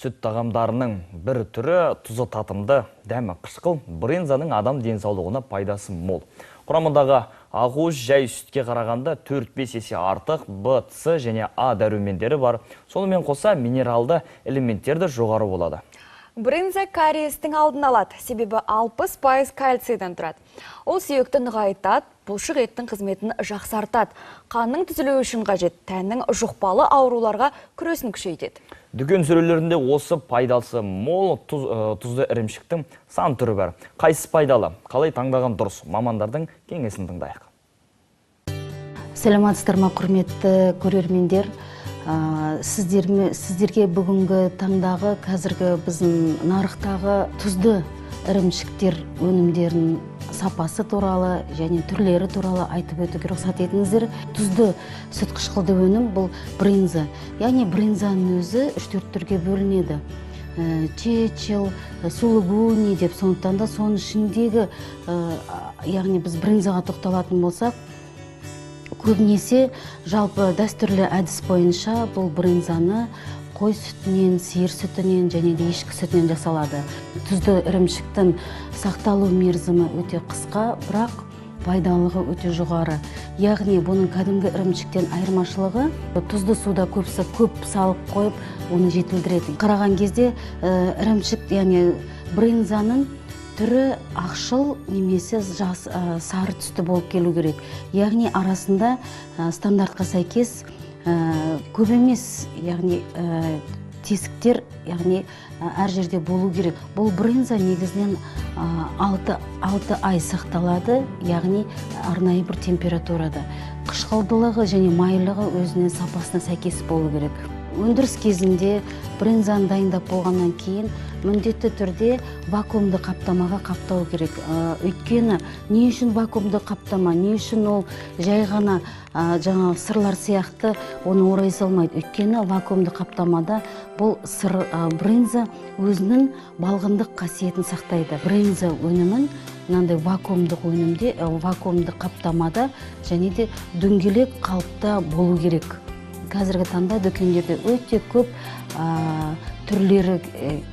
Сүт тағамдарының бір түрі тұзы татымды, дәмі қышқыл, брынзаның адам денсаулығына пайдасы мол. Құрамындағы ақуыз жай сүтке қарағанда 4-5 есе артық В, С және А дәрумендері бар. Сонымен қоса минералды элементтер де жоғары болады. Брынза кариестің алдын алады, себебі 60% кальцийден тұрады. Ол сүйекті нығайтады, бұлшық еттің қызметін жақсартады. Қанның түзілуі үшін қажет, тәннің жұқпалы ауруларға күресін күшейтеді. Дүкен сөрелерінде осы пайдасы мол тұзды ірімшіктің сан түрі бар. Қайсысы пайдалы? Қалай таңдаған дұрыс? Мамандардың кеңесін тыңдайық. Сәлеметсіздер ме, құрметті көрермендер. Сіздерге бүгінгі таңдағы қазіргі біздің нарықтағы тұзды ірімшіктер өнімдерінің сапасы туралы және түрлері туралы айтып өтуге рұқсат етіңіздер. Тұзды сүт қышқылды өнім бұл брынза. Яғни брынзаның өзі 3-4 түрге бөлінеді. Чечил, сулугуни деп, сондықтан да соның ішіндегі, яғни біз брынзаға тоқталатын болсақ, көбінесе жалпы дәстүрлі әдіс бойынша бұл брынзаны қой сүтінен, сиыр сүтінен және де ешкі сүтінен жасалады. Тұзды ірімшіктің сақталу мерзімі өте қысқа, бірақ пайдалылығы өте жоғары. Яғни бұның кәдімгі ірімшіктен айырмашылығы тұзды суда көп салып қойып, оны жетілдіреді. Қараған кезде ірімшік, яғни брынзаның түрі ақшыл немесе сары түсті болып келу керек. Яғни арасында стандартқа сәйкес көп емес, яғни тесіктер, яғни әр жерде болу керек. Бұл брынза негізінен 6 ай сақталады, яғни арнайы бір температурада. Қышқылдылығы және майлығы өзінің сапасына сәйкес болу керек. Өндіріс кезінде брынзаны дайындап болғаннан кейін міндетті түрде вакуумды қаптамаға қаптау керек. Өйткені не үшін вакуумды қаптама, не үшін ол жай ғана жаңағы сырлар сияқты оны орай салмайды. Өйткені вакуумды қаптамада бұл брынза өзінің балғындық қасиетін сақтайды. Брынза өнімін мынандай вакуумдық өнімде, вакуумды қаптамада және де дөңгелек қалыпта болу керек. Қазіргі таңда дүкендерде өте көп түрлері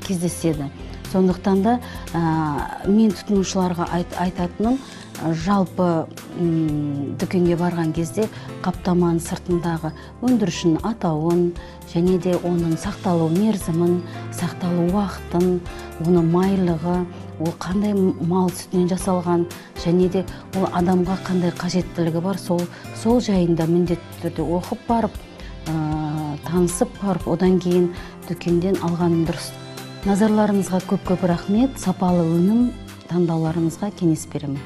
кездеседі. Сондықтан да мен тұтынушыларға айтатыным, жалпы дүкенге барған кезде қаптаманың сыртындағы өндірушінің атауын және де оның сақталу мерзімін, сақталу уақытын, оның майлығы, ол қандай мал сүтінен жасалған және де ол адамға қандай қажеттілігі бар, сол жайында міндетті түрде оқып барып, танысып барып, одан кейін дүкенден алғаным дұрыс. Назарларыңызға көп рахмет, сапалы өнім таңдауларыңызға кеңес беремін.